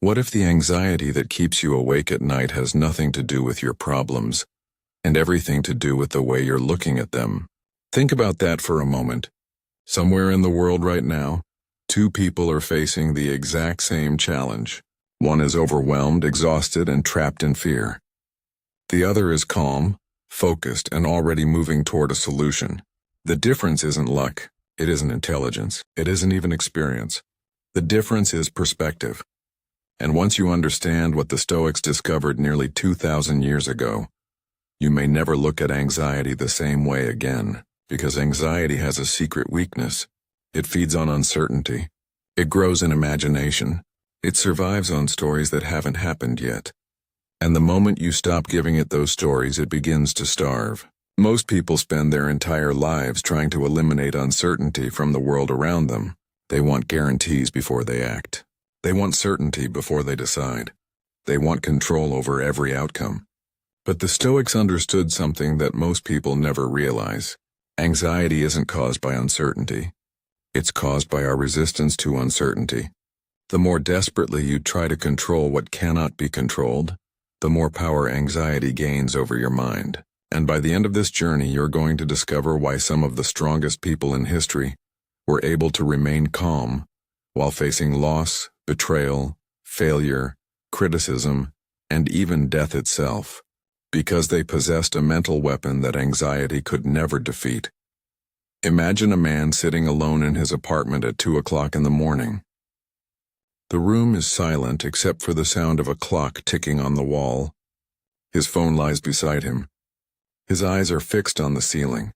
What if the anxiety that keeps you awake at night has nothing to do with your problems, and everything to do with the way you're looking at them? Think about that for a moment. Somewhere in the world right now, two people are facing the exact same challenge. One is overwhelmed, exhausted, and trapped in fear. The other is calm, focused, and already moving toward a solution. The difference isn't luck. It isn't intelligence. It isn't even experience. The difference is perspective. And once you understand what the Stoics discovered nearly 2,000 years ago, you may never look at anxiety the same way again, because anxiety has a secret weakness. It feeds on uncertainty. It grows in imagination. It survives on stories that haven't happened yet. And the moment you stop giving it those stories, it begins to starve. Most people spend their entire lives trying to eliminate uncertainty from the world around them. They want guarantees before they act. They want certainty before they decide. They want control over every outcome. But the Stoics understood something that most people never realize. Anxiety isn't caused by uncertainty. It's caused by our resistance to uncertainty. The more desperately you try to control what cannot be controlled, the more power anxiety gains over your mind. And by the end of this journey, you're going to discover why some of the strongest people in history were able to remain calm while facing loss, betrayal, failure, criticism, and even death itself, because they possessed a mental weapon that anxiety could never defeat. Imagine a man sitting alone in his apartment at 2 o'clock in the morning. The room is silent except for the sound of a clock ticking on the wall. His phone lies beside him. His eyes are fixed on the ceiling.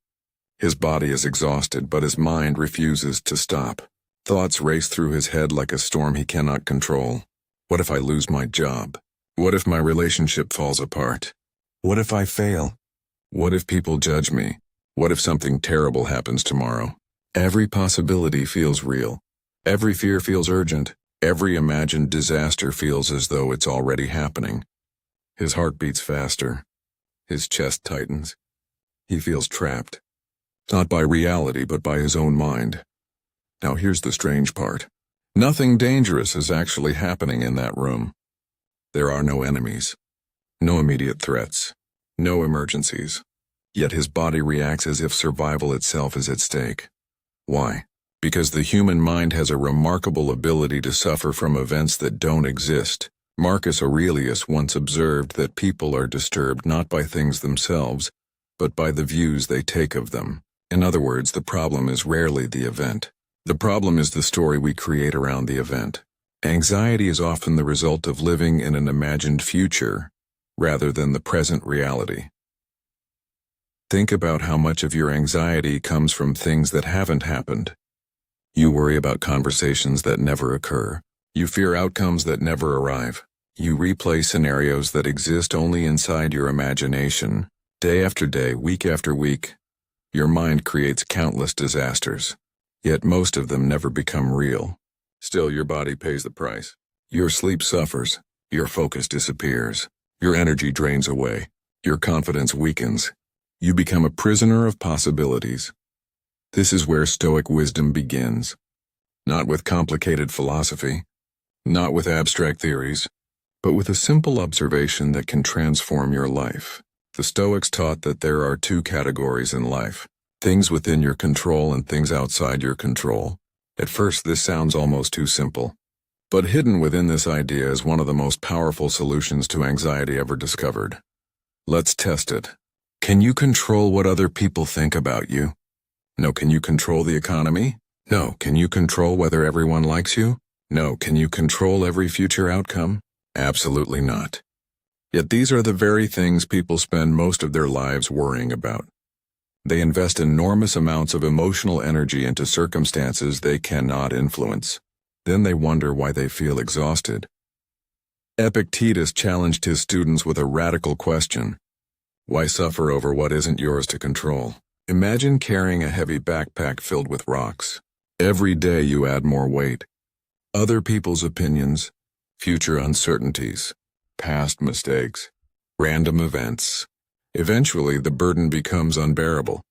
His body is exhausted, but his mind refuses to stop. Thoughts race through his head like a storm he cannot control. What if I lose my job? What if my relationship falls apart? What if I fail? What if people judge me? What if something terrible happens tomorrow? Every possibility feels real. Every fear feels urgent. Every imagined disaster feels as though it's already happening. His heart beats faster. His chest tightens. He feels trapped. Not by reality, but by his own mind. Now here's the strange part. Nothing dangerous is actually happening in that room. There are no enemies. No immediate threats. No emergencies. Yet his body reacts as if survival itself is at stake. Why? Because the human mind has a remarkable ability to suffer from events that don't exist. Marcus Aurelius once observed that people are disturbed not by things themselves, but by the views they take of them. In other words, the problem is rarely the event. The problem is the story we create around the event. Anxiety is often the result of living in an imagined future, rather than the present reality. Think about how much of your anxiety comes from things that haven't happened. You worry about conversations that never occur. You fear outcomes that never arrive. You replay scenarios that exist only inside your imagination. Day after day, week after week, your mind creates countless disasters. Yet most of them never become real. Still, your body pays the price. Your sleep suffers. Your focus disappears. Your energy drains away. Your confidence weakens. You become a prisoner of possibilities. This is where Stoic wisdom begins. Not with complicated philosophy, not with abstract theories, but with a simple observation that can transform your life. The Stoics taught that there are two categories in life: things within your control and things outside your control. At first, this sounds almost too simple. But hidden within this idea is one of the most powerful solutions to anxiety ever discovered. Let's test it. Can you control what other people think about you? No. Can you control the economy? No. Can you control whether everyone likes you? No. Can you control every future outcome? Absolutely not. Yet these are the very things people spend most of their lives worrying about. They invest enormous amounts of emotional energy into circumstances they cannot influence. Then they wonder why they feel exhausted. Epictetus challenged his students with a radical question. Why suffer over what isn't yours to control? Imagine carrying a heavy backpack filled with rocks. Every day you add more weight. Other people's opinions, future uncertainties, past mistakes, random events. Eventually, the burden becomes unbearable.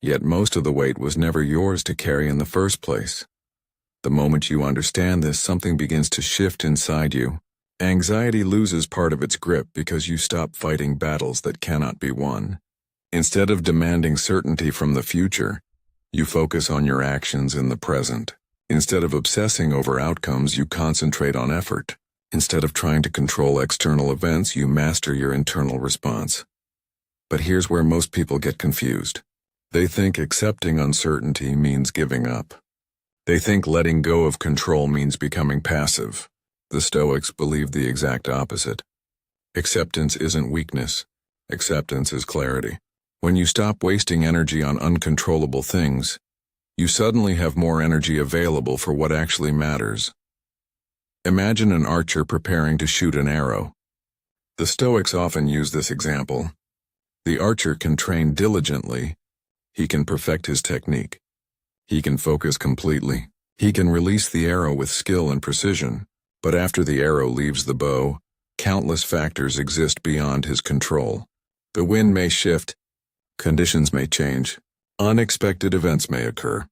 Yet most of the weight was never yours to carry in the first place. The moment you understand this, something begins to shift inside you. Anxiety loses part of its grip because you stop fighting battles that cannot be won. Instead of demanding certainty from the future, you focus on your actions in the present. Instead of obsessing over outcomes, you concentrate on effort. Instead of trying to control external events, you master your internal response. But here's where most people get confused. They think accepting uncertainty means giving up. They think letting go of control means becoming passive. The Stoics believe the exact opposite. Acceptance isn't weakness. Acceptance is clarity. When you stop wasting energy on uncontrollable things, you suddenly have more energy available for what actually matters. Imagine an archer preparing to shoot an arrow. The Stoics often use this example. The archer can train diligently. He can perfect his technique. He can focus completely. He can release the arrow with skill and precision. But after the arrow leaves the bow, countless factors exist beyond his control. The wind may shift. Conditions may change. Unexpected events may occur.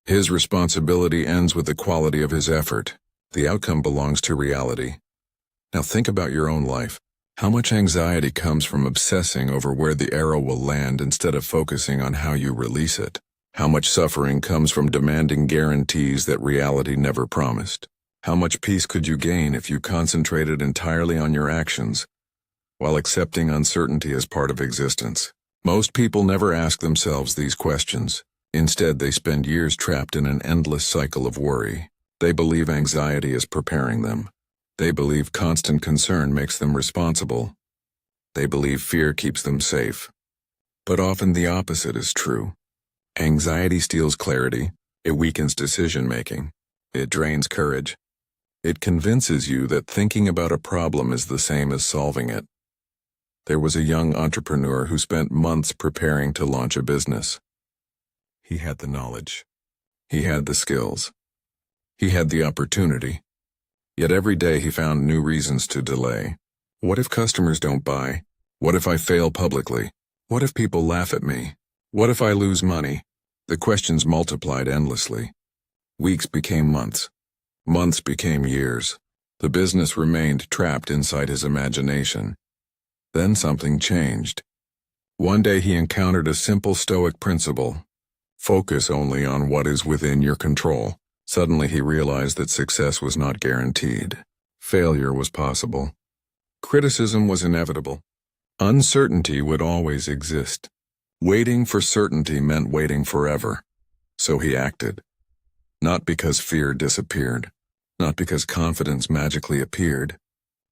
His responsibility ends with the quality of his effort. The outcome belongs to reality. Now think about your own life. How much anxiety comes from obsessing over where the arrow will land instead of focusing on how you release it? How much suffering comes from demanding guarantees that reality never promised? How much peace could you gain if you concentrated entirely on your actions, while accepting uncertainty as part of existence? Most people never ask themselves these questions. Instead, they spend years trapped in an endless cycle of worry. They believe anxiety is preparing them. They believe constant concern makes them responsible. They believe fear keeps them safe. But often the opposite is true. Anxiety steals clarity. It weakens decision-making. It drains courage. It convinces you that thinking about a problem is the same as solving it. There was a young entrepreneur who spent months preparing to launch a business. He had the knowledge. He had the skills. He had the opportunity. Yet every day he found new reasons to delay. What if customers don't buy? What if I fail publicly? What if people laugh at me? What if I lose money? The questions multiplied endlessly. Weeks became months. Months became years. The business remained trapped inside his imagination. Then something changed. One day he encountered a simple Stoic principle. Focus only on what is within your control. Suddenly he realized that success was not guaranteed. Failure was possible. Criticism was inevitable. Uncertainty would always exist. Waiting for certainty meant waiting forever. So he acted. Not because fear disappeared. Not because confidence magically appeared.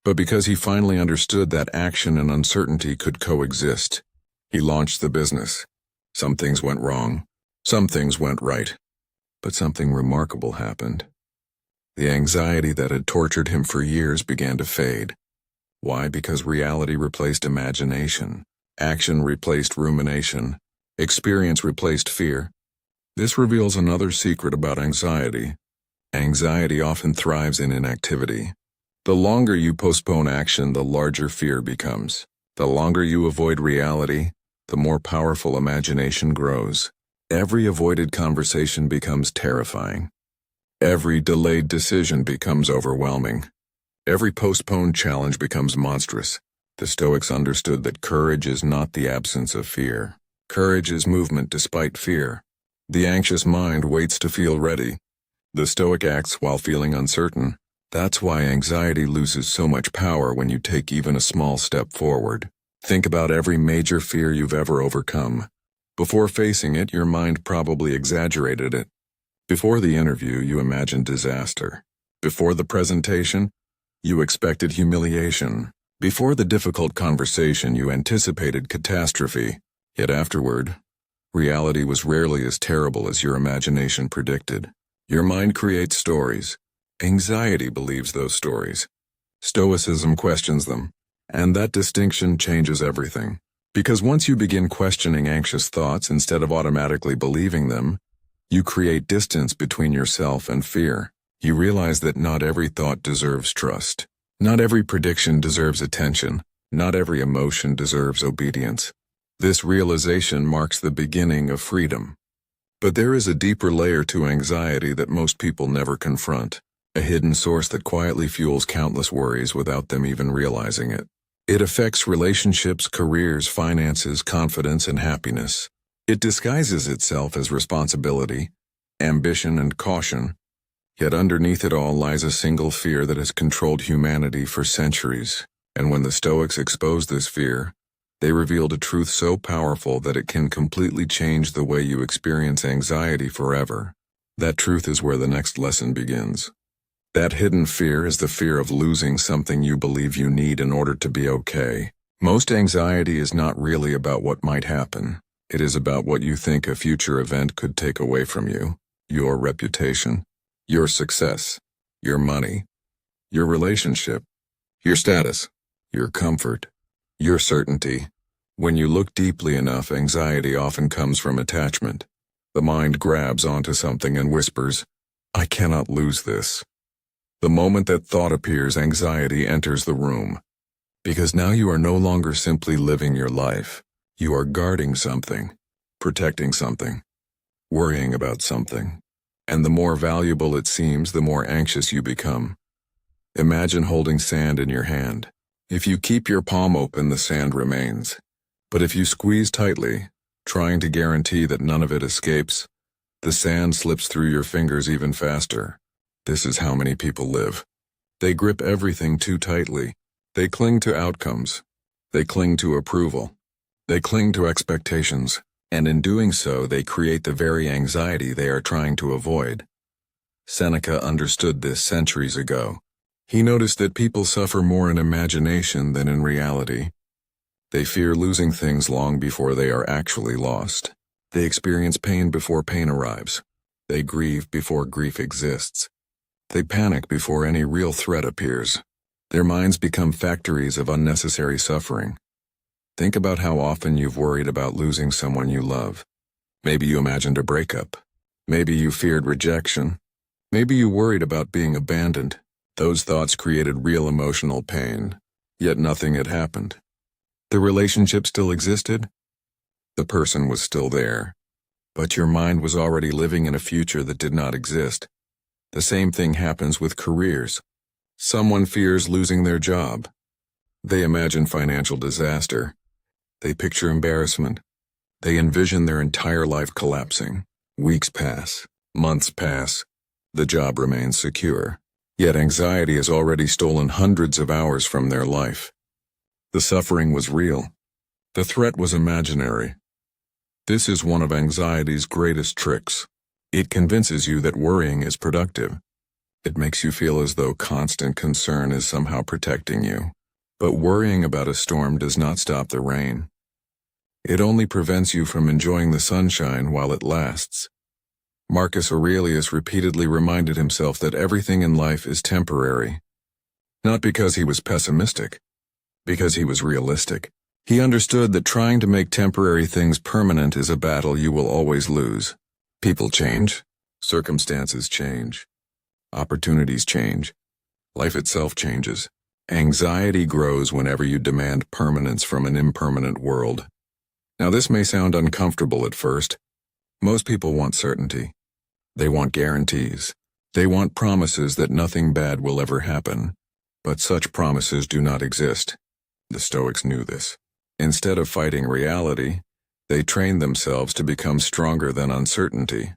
But because he finally understood that action and uncertainty could coexist. He launched the business. Some things went wrong. Some things went right. But something remarkable happened. The anxiety that had tortured him for years began to fade. Why? Because reality replaced imagination. Action replaced rumination. Experience replaced fear. This reveals another secret about anxiety. Anxiety often thrives in inactivity. The longer you postpone action, the larger fear becomes. The longer you avoid reality, the more powerful imagination grows. Every avoided conversation becomes terrifying. Every delayed decision becomes overwhelming. Every postponed challenge becomes monstrous. The Stoics understood that courage is not the absence of fear. Courage is movement despite fear. The anxious mind waits to feel ready. The Stoic acts while feeling uncertain. That's why anxiety loses so much power when you take even a small step forward. Think about every major fear you've ever overcome. Before facing it, your mind probably exaggerated it. Before the interview, you imagined disaster. Before the presentation, you expected humiliation. Before the difficult conversation, you anticipated catastrophe. Yet afterward, reality was rarely as terrible as your imagination predicted. Your mind creates stories. Anxiety believes those stories. Stoicism questions them. And that distinction changes everything. Because once you begin questioning anxious thoughts instead of automatically believing them, you create distance between yourself and fear. You realize that not every thought deserves trust. Not every prediction deserves attention. Not every emotion deserves obedience. This realization marks the beginning of freedom. But there is a deeper layer to anxiety that most people never confront. a hidden source that quietly fuels countless worries without them even realizing it. It affects relationships, careers, finances, confidence, and happiness. It disguises itself as responsibility, ambition, and caution, yet underneath it all lies a single fear that has controlled humanity for centuries. And when the Stoics exposed this fear, they revealed a truth so powerful that it can completely change the way you experience anxiety forever. That truth is where the next lesson begins. That hidden fear is the fear of losing something you believe you need in order to be okay. Most anxiety is not really about what might happen. It is about what you think a future event could take away from you: your reputation, your success, your money, your relationship, your status, your comfort, your certainty. When you look deeply enough, anxiety often comes from attachment. The mind grabs onto something and whispers, "I cannot lose this." The moment that thought appears, anxiety enters the room. Because now you are no longer simply living your life. You are guarding something, protecting something, worrying about something. And the more valuable it seems, the more anxious you become. Imagine holding sand in your hand. If you keep your palm open, the sand remains. But if you squeeze tightly, trying to guarantee that none of it escapes, the sand slips through your fingers even faster. This is how many people live. They grip everything too tightly. They cling to outcomes. They cling to approval. They cling to expectations. And in doing so, they create the very anxiety they are trying to avoid. Seneca understood this centuries ago. He noticed that people suffer more in imagination than in reality. They fear losing things long before they are actually lost. They experience pain before pain arrives. They grieve before grief exists. They panic before any real threat appears. Their minds become factories of unnecessary suffering. Think about how often you've worried about losing someone you love. Maybe you imagined a breakup. Maybe you feared rejection. Maybe you worried about being abandoned. Those thoughts created real emotional pain, yet nothing had happened. The relationship still existed. The person was still there. But your mind was already living in a future that did not exist. The same thing happens with careers. Someone fears losing their job. They imagine financial disaster. They picture embarrassment. They envision their entire life collapsing. Weeks pass. Months pass. The job remains secure. Yet anxiety has already stolen hundreds of hours from their life. The suffering was real. The threat was imaginary. This is one of anxiety's greatest tricks. It convinces you that worrying is productive. It makes you feel as though constant concern is somehow protecting you. But worrying about a storm does not stop the rain. It only prevents you from enjoying the sunshine while it lasts. Marcus Aurelius repeatedly reminded himself that everything in life is temporary. Not because he was pessimistic, because he was realistic. He understood that trying to make temporary things permanent is a battle you will always lose. People change. Circumstances change. Opportunities change. Life itself changes. Anxiety grows whenever you demand permanence from an impermanent world. Now, this may sound uncomfortable at first. Most people want certainty. They want guarantees. They want promises that nothing bad will ever happen. But such promises do not exist. The Stoics knew this. Instead of fighting reality, they trained themselves to become stronger than uncertainty.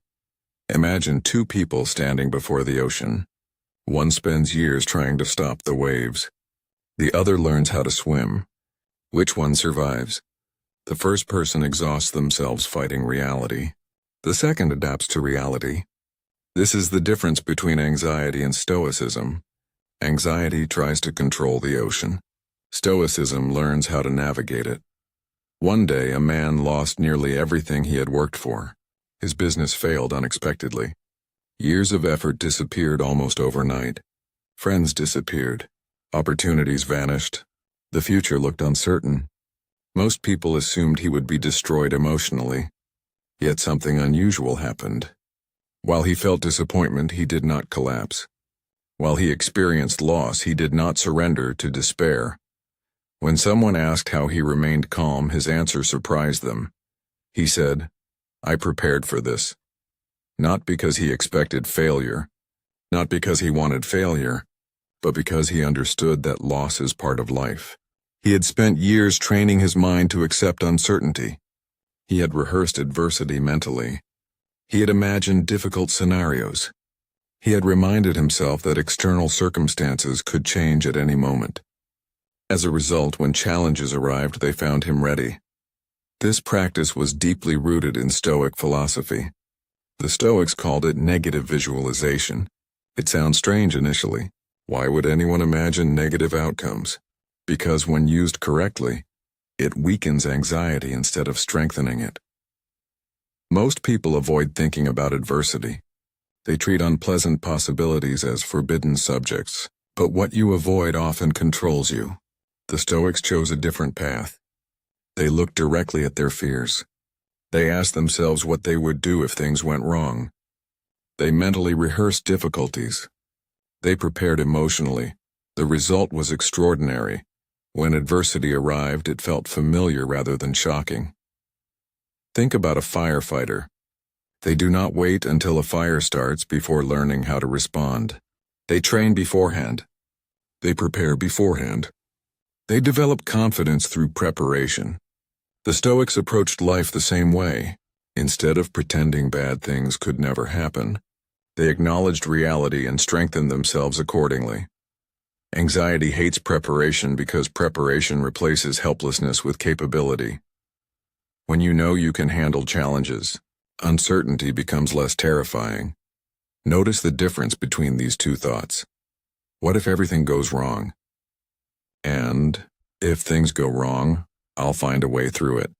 Imagine two people standing before the ocean. One spends years trying to stop the waves. The other learns how to swim. Which one survives? The first person exhausts themselves fighting reality. The second adapts to reality. This is the difference between anxiety and Stoicism. Anxiety tries to control the ocean. Stoicism learns how to navigate it. One day, a man lost nearly everything he had worked for. His business failed unexpectedly. Years of effort disappeared almost overnight. Friends disappeared. Opportunities vanished. The future looked uncertain. Most people assumed he would be destroyed emotionally. Yet something unusual happened. While he felt disappointment, he did not collapse. While he experienced loss, he did not surrender to despair. When someone asked how he remained calm, his answer surprised them. He said, "I prepared for this." Not because he expected failure, not because he wanted failure, but because he understood that loss is part of life. He had spent years training his mind to accept uncertainty. He had rehearsed adversity mentally. He had imagined difficult scenarios. He had reminded himself that external circumstances could change at any moment. As a result, when challenges arrived, they found him ready. This practice was deeply rooted in Stoic philosophy. The Stoics called it negative visualization. It sounds strange initially. Why would anyone imagine negative outcomes? Because when used correctly, it weakens anxiety instead of strengthening it. Most people avoid thinking about adversity. They treat unpleasant possibilities as forbidden subjects, but what you avoid often controls you. The Stoics chose a different path. They looked directly at their fears. They asked themselves what they would do if things went wrong. They mentally rehearsed difficulties. They prepared emotionally. The result was extraordinary. When adversity arrived, it felt familiar rather than shocking. Think about a firefighter. They do not wait until a fire starts before learning how to respond. They train beforehand. They prepare beforehand. They develop confidence through preparation. The Stoics approached life the same way. Instead of pretending bad things could never happen, they acknowledged reality and strengthened themselves accordingly. Anxiety hates preparation because preparation replaces helplessness with capability. When you know you can handle challenges, uncertainty becomes less terrifying. Notice the difference between these two thoughts. What if everything goes wrong? And if things go wrong, I'll find a way through it.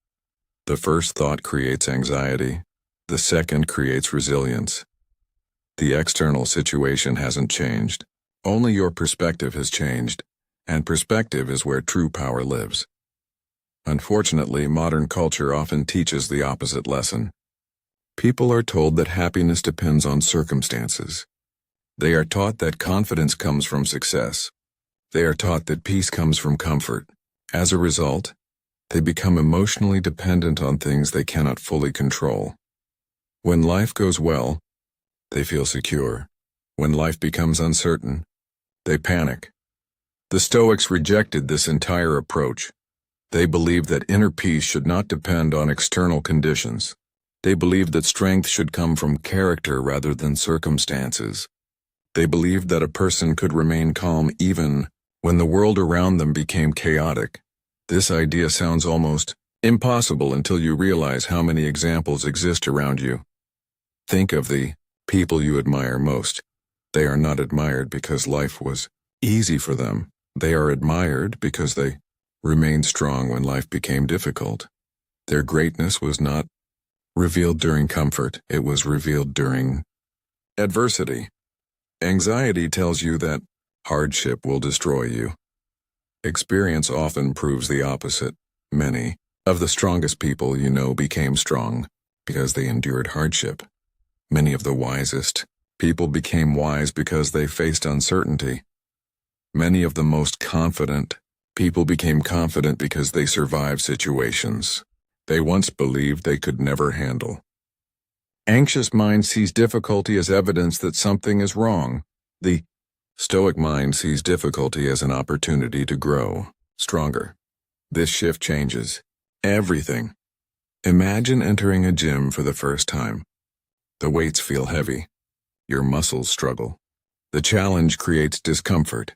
The first thought creates anxiety. The second creates resilience. The external situation hasn't changed. Only your perspective has changed, and perspective is where true power lives. Unfortunately, modern culture often teaches the opposite lesson. People are told that happiness depends on circumstances. They are taught that confidence comes from success. They are taught that peace comes from comfort. As a result, they become emotionally dependent on things they cannot fully control. When life goes well, they feel secure. When life becomes uncertain, they panic. The Stoics rejected this entire approach. They believed that inner peace should not depend on external conditions. They believed that strength should come from character rather than circumstances. They believed that a person could remain calm even when the world around them became chaotic. This idea sounds almost impossible until you realize how many examples exist around you. Think of the people you admire most. They are not admired because life was easy for them. They are admired because they remained strong when life became difficult. Their greatness was not revealed during comfort, it was revealed during adversity. Anxiety tells you that hardship will destroy you. Experience often proves the opposite. Many of the strongest people you know became strong because they endured hardship. Many of the wisest people became wise because they faced uncertainty. Many of the most confident people became confident because they survived situations they once believed they could never handle. Anxious mind sees difficulty as evidence that something is wrong. The Stoic mind sees difficulty as an opportunity to grow stronger. This shift changes everything. Imagine entering a gym for the first time. The weights feel heavy. Your muscles struggle. The challenge creates discomfort.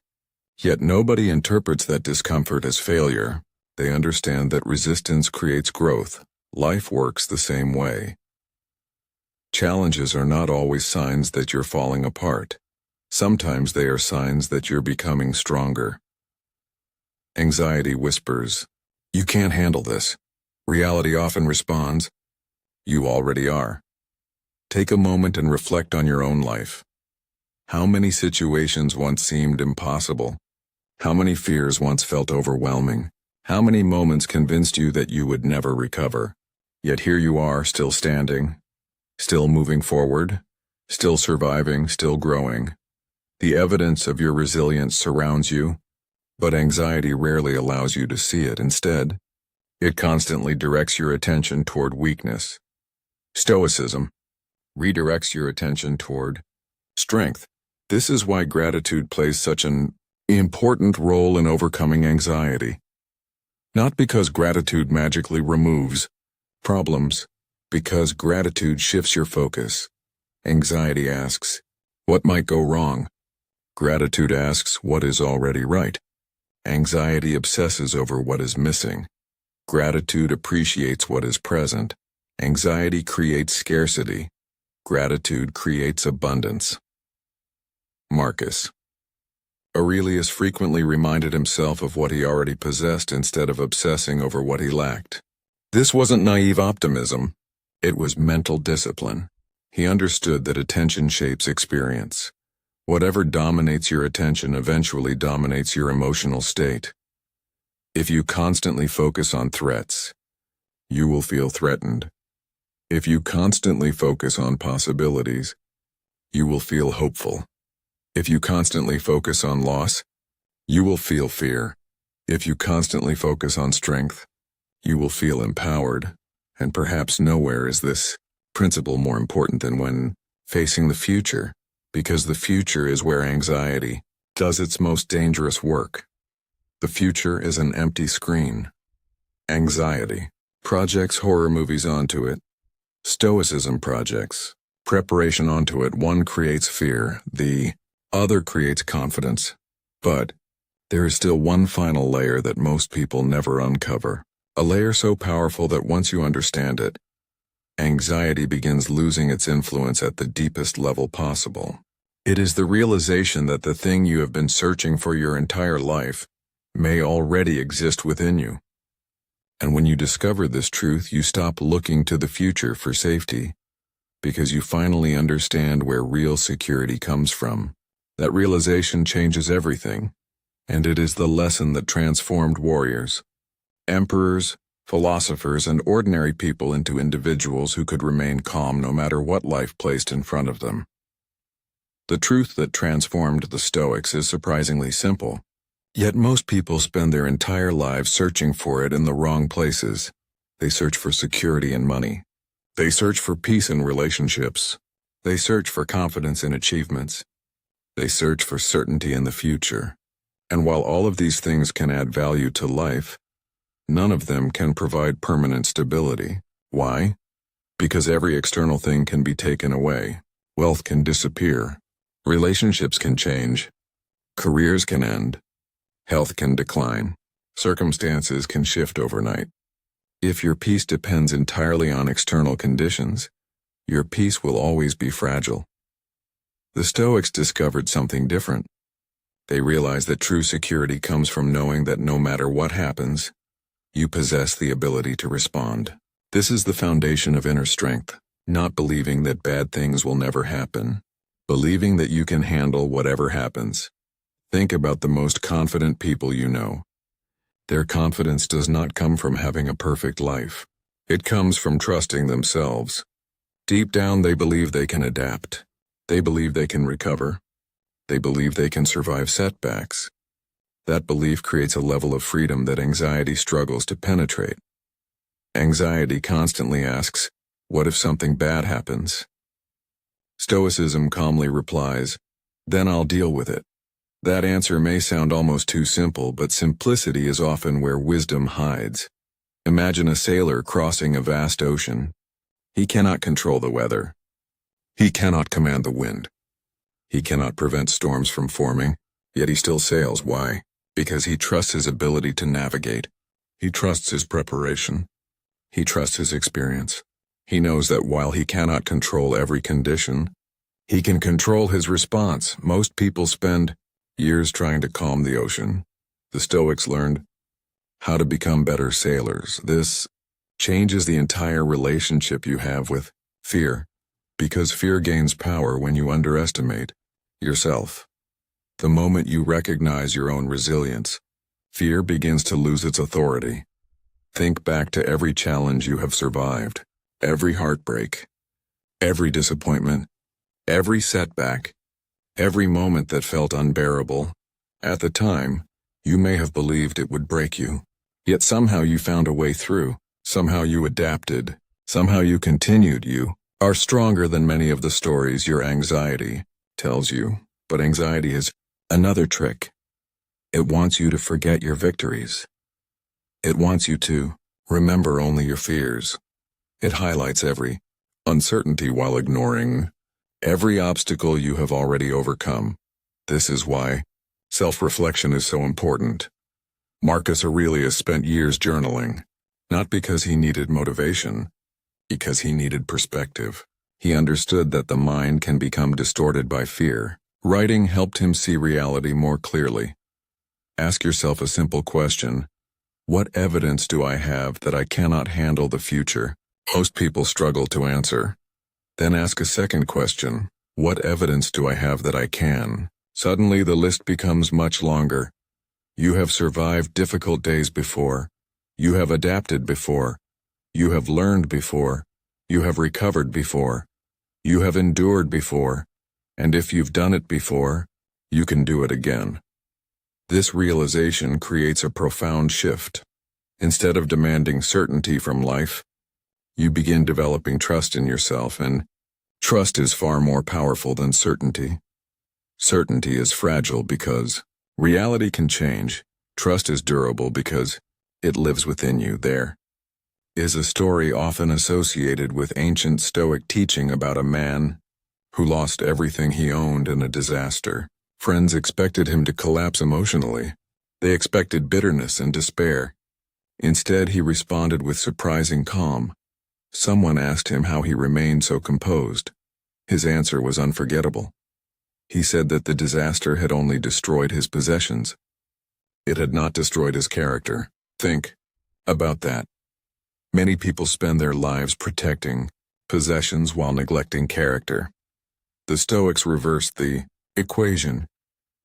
Yet nobody interprets that discomfort as failure. They understand that resistance creates growth. Life works the same way. Challenges are not always signs that you're falling apart. Sometimes they are signs that you're becoming stronger. Anxiety whispers, "You can't handle this." Reality often responds, "You already are." Take a moment and reflect on your own life. How many situations once seemed impossible? How many fears once felt overwhelming? How many moments convinced you that you would never recover? Yet here you are, still standing, still moving forward, still surviving, still growing. The evidence of your resilience surrounds you, but anxiety rarely allows you to see it. Instead, it constantly directs your attention toward weakness. Stoicism redirects your attention toward strength. This is why gratitude plays such an important role in overcoming anxiety. Not because gratitude magically removes problems, because gratitude shifts your focus. Anxiety asks, what might go wrong? Gratitude asks, what is already right? Anxiety obsesses over what is missing. Gratitude appreciates what is present. Anxiety creates scarcity. Gratitude creates abundance. Marcus Aurelius frequently reminded himself of what he already possessed instead of obsessing over what he lacked. This wasn't naive optimism. It was mental discipline. He understood that attention shapes experience. Whatever dominates your attention eventually dominates your emotional state. If you constantly focus on threats, you will feel threatened. If you constantly focus on possibilities, you will feel hopeful. If you constantly focus on loss, you will feel fear. If you constantly focus on strength, you will feel empowered. And perhaps nowhere is this principle more important than when facing the future, because the future is where anxiety does its most dangerous work. The future is an empty screen. Anxiety projects horror movies onto it. Stoicism projects preparation onto it. One creates fear, the other creates confidence. But there is still one final layer that most people never uncover. A layer so powerful that once you understand it, anxiety begins losing its influence at the deepest level possible. It is the realization that the thing you have been searching for your entire life may already exist within you. And when you discover this truth, you stop looking to the future for safety, because you finally understand where real security comes from. That realization changes everything, and it is the lesson that transformed warriors, emperors, philosophers, and ordinary people into individuals who could remain calm no matter what life placed in front of them. The truth that transformed the Stoics is surprisingly simple, yet most people spend their entire lives searching for it in the wrong places. They search for security in money. They search for peace in relationships. They search for confidence in achievements. They search for certainty in the future. And while all of these things can add value to life, none of them can provide permanent stability. Why? Because every external thing can be taken away. Wealth can disappear. Relationships can change. Careers can end. Health can decline. Circumstances can shift overnight. If your peace depends entirely on external conditions, your peace will always be fragile. The Stoics discovered something different. They realized that true security comes from knowing that no matter what happens, you possess the ability to respond. This is the foundation of inner strength, not believing that bad things will never happen, believing that you can handle whatever happens. Think about the most confident people you know. Their confidence does not come from having a perfect life. It comes from trusting themselves. Deep down, they believe they can adapt. They believe they can recover. They believe they can survive setbacks. That belief creates a level of freedom that anxiety struggles to penetrate. Anxiety constantly asks, what if something bad happens? Stoicism calmly replies, then I'll deal with it. That answer may sound almost too simple, but simplicity is often where wisdom hides. Imagine a sailor crossing a vast ocean. He cannot control the weather. He cannot command the wind. He cannot prevent storms from forming, yet he still sails. Why? Because he trusts his ability to navigate. He trusts his preparation. He trusts his experience. He knows that while he cannot control every condition, he can control his response. Most people spend years trying to calm the ocean. The Stoics learned how to become better sailors. This changes the entire relationship you have with fear, because fear gains power when you underestimate yourself. The moment you recognize your own resilience, fear begins to lose its authority. Think back to every challenge you have survived, every heartbreak, every disappointment, every setback, every moment that felt unbearable. At the time, you may have believed it would break you. Yet somehow you found a way through. Somehow you adapted. Somehow you continued. You are stronger than many of the stories your anxiety tells you. But anxiety is another trick. It wants you to forget your victories. It wants you to remember only your fears. It highlights every uncertainty while ignoring every obstacle you have already overcome. This is why self-reflection is so important. Marcus Aurelius spent years journaling, not because he needed motivation, because he needed perspective. He understood that the mind can become distorted by fear. Writing helped him see reality more clearly. Ask yourself a simple question. What evidence do I have that I cannot handle the future? Most people struggle to answer. Then ask a second question. What evidence do I have that I can? Suddenly the list becomes much longer. You have survived difficult days before. You have adapted before. You have learned before. You have recovered before. You have endured before. And if you've done it before, you can do it again. This realization creates a profound shift. Instead of demanding certainty from life, you begin developing trust in yourself, and trust is far more powerful than certainty. Certainty is fragile because reality can change. Trust is durable because it lives within you. There is a story often associated with ancient Stoic teaching about a man who lost everything he owned in a disaster. Friends expected him to collapse emotionally. They expected bitterness and despair. Instead, he responded with surprising calm. Someone asked him how he remained so composed. His answer was unforgettable. He said that the disaster had only destroyed his possessions. It had not destroyed his character. Think about that. Many people spend their lives protecting possessions while neglecting character. The Stoics reversed the equation.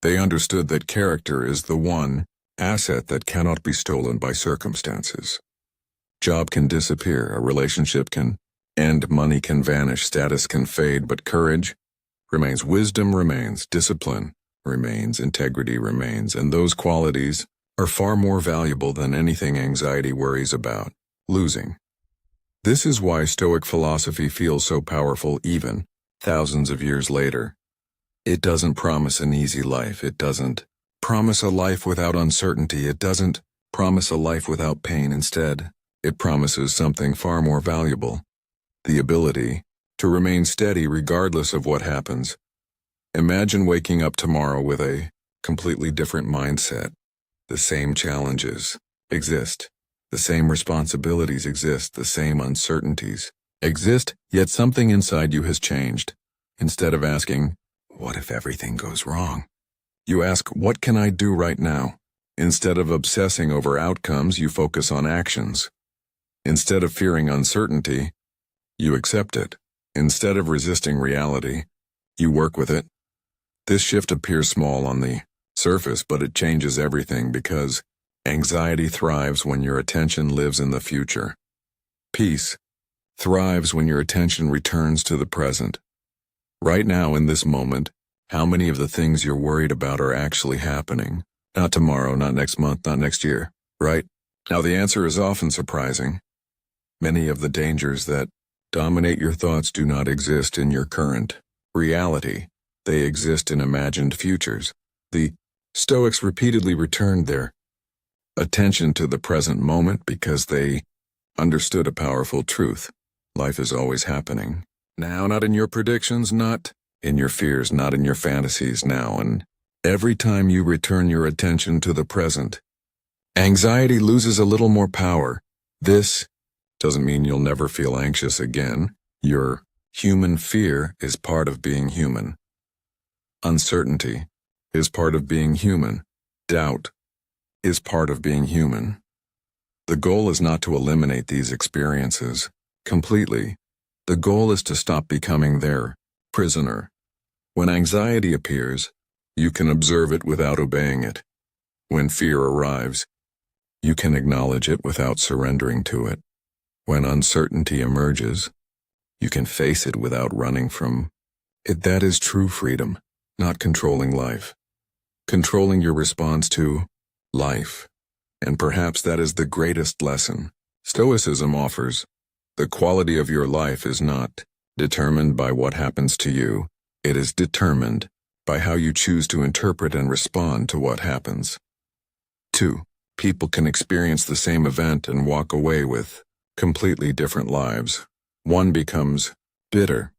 They understood that character is the one asset that cannot be stolen by circumstances. Job can disappear, a relationship can end, money can vanish, status can fade, but courage remains, wisdom remains, discipline remains, integrity remains, and those qualities are far more valuable than anything anxiety worries about losing. This is why Stoic philosophy feels so powerful even thousands of years later. It doesn't promise an easy life. It doesn't promise a life without uncertainty. It doesn't promise a life without pain. Instead, it promises something far more valuable: the ability to remain steady regardless of what happens. Imagine waking up tomorrow with a completely different mindset. The same challenges exist. The same responsibilities exist. The same uncertainties exist, yet something inside you has changed. Instead of asking, "What if everything goes wrong?" you ask, "What can I do right now?" Instead of obsessing over outcomes, you focus on actions. Instead of fearing uncertainty, you accept it. Instead of resisting reality, you work with it. This shift appears small on the surface, but it changes everything, because anxiety thrives when your attention lives in the future. Peace thrives when your attention returns to the present. Right now, in this moment, how many of the things you're worried about are actually happening? Not tomorrow, not next month, not next year, right? Now, the answer is often surprising. Many of the dangers that dominate your thoughts do not exist in your current reality. They exist in imagined futures. The Stoics repeatedly returned their attention to the present moment because they understood a powerful truth. Life is always happening. Now, not in your predictions, not in your fears, not in your fantasies now. And every time you return your attention to the present, anxiety loses a little more power. This doesn't mean you'll never feel anxious again. Your human fear is part of being human. Uncertainty is part of being human. Doubt is part of being human. The goal is not to eliminate these experiences completely. The goal is to stop becoming their prisoner. When anxiety appears, you can observe it without obeying it. When fear arrives, you can acknowledge it without surrendering to it. When uncertainty emerges, you can face it without running from it. That is true freedom, not controlling life. Controlling your response to life. And perhaps that is the greatest lesson Stoicism offers. The quality of your life is not determined by what happens to you. It is determined by how you choose to interpret and respond to what happens. 2. People can experience the same event and walk away with completely different lives. One becomes bitter.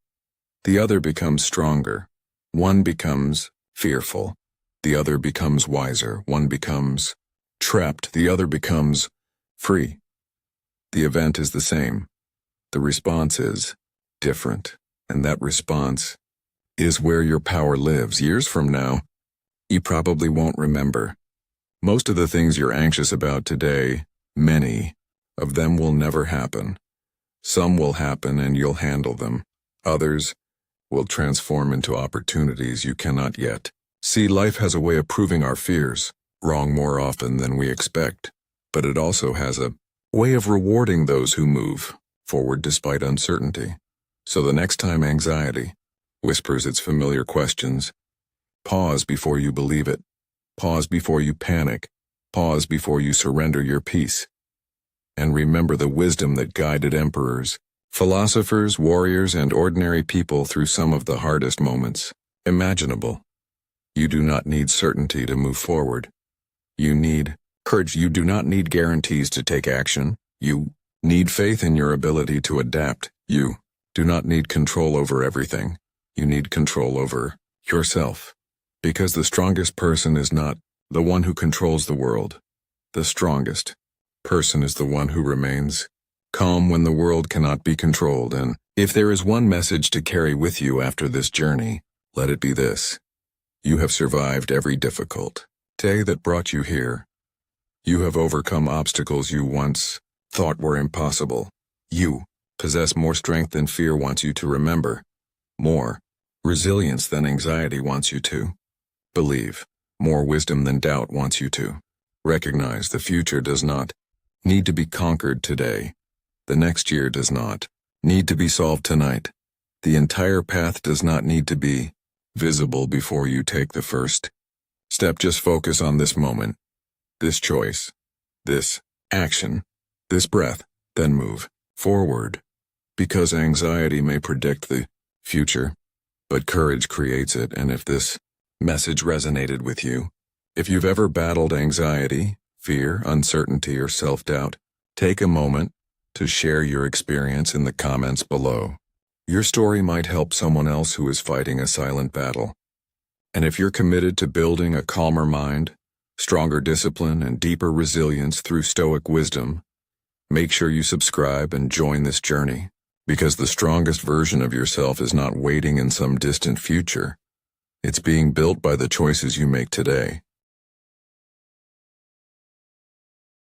The other becomes stronger. One becomes fearful. The other becomes wiser. One becomes trapped. The other becomes free. The event is the same. The response is different. And that response is where your power lives. Years from now, you probably won't remember. Most of the things you're anxious about today, many of them will never happen. Some will happen and you'll handle them. Others will transform into opportunities you cannot yet see. Life has a way of proving our fears wrong more often than we expect, but it also has a way of rewarding those who move forward despite uncertainty. So the next time anxiety whispers its familiar questions, pause before you believe it. Pause before you panic. Pause before you surrender your peace. And remember the wisdom that guided emperors, philosophers, warriors, and ordinary people through some of the hardest moments imaginable. You do not need certainty to move forward. You need courage. You do not need guarantees to take action. You need faith in your ability to adapt. You do not need control over everything. You need control over yourself. Because the strongest person is not the one who controls the world. The strongest person is the one who remains calm when the world cannot be controlled. And if there is one message to carry with you after this journey, let it be this. You have survived every difficult day that brought you here. You have overcome obstacles you once thought were impossible. You possess more strength than fear wants you to remember, more resilience than anxiety wants you to believe, more wisdom than doubt wants you to recognize. The future does not need to be conquered today. The next year does not need to be solved tonight. The entire path does not need to be visible before you take the first step. Just focus on this moment, this choice, this action, this breath, then move forward. Because anxiety may predict the future, but courage creates it. And if this message resonated with you, if you've ever battled anxiety, fear, uncertainty, or self-doubt, take a moment to share your experience in the comments below. Your story might help someone else who is fighting a silent battle. And if you're committed to building a calmer mind, stronger discipline, and deeper resilience through Stoic wisdom, make sure you subscribe and join this journey, because the strongest version of yourself is not waiting in some distant future. It's being built by the choices you make today.